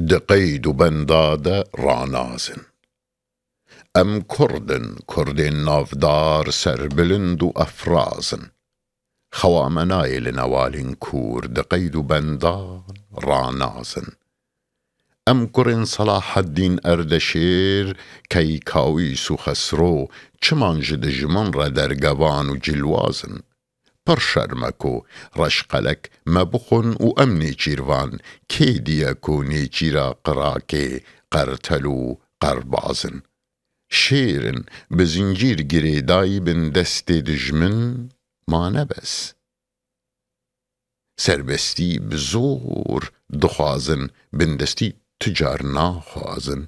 دقيد بنداد رانازن ام كردن نافدار سربلند افرازن خوامنای لنوالين كور دقيد بندان رانازن ام كرن صلاح الدين اردشير كي كاويس خسرو چمان جدجمن را درگوان و جلوازن پر شرمکو رشقلک مبخن و امنی چیروان که دیکو نیچیرا قراکه قرتلو قربازن شیرن بزنجیر گریدای بن دست دجمن ما نبس سربستی بزور دخوازن بن دستی تجار ناخوازن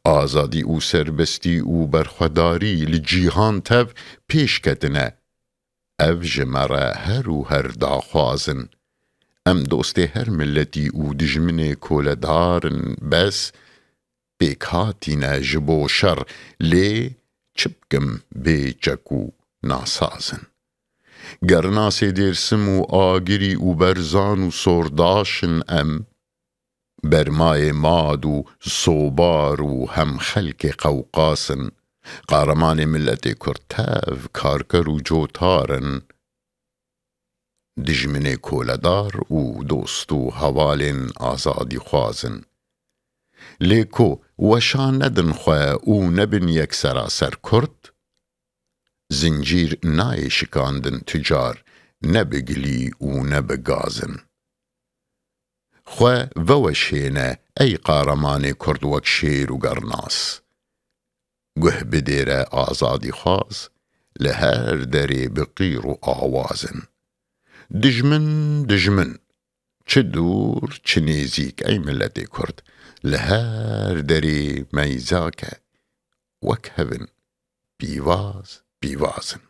آزادی او سربستی او برخوداری لجیهان تف پیش کتنه اف جمره هر و هر داخوازن ام دوست هر ملتی او دجمن کولدارن بس بیکاتینه جبو شر لی چپکم بیچکو ناسازن گرناسی درسم و آگری و برزان و سرداشن ام برمای ماد و صوبار و هم خلق قوقاسن قارمان ملت کرتاف کارکر و جوتارن دجمن کولدار و دوست و حوالن آزادی خوازن لیکو وشان ندن خواه او نبن یک سراسر کرد زنجیر نای شکاندن تجار نبگلی و نبگازن خواه ووشینه ای قارمان کرد وک شیر و گرناس گه بدیره آزادی خواز لهر دری بقیر و آوازن دجمن چه دور چه نیزیک ای ملت کرد لهر دری میزاکه وک هفن بیوازن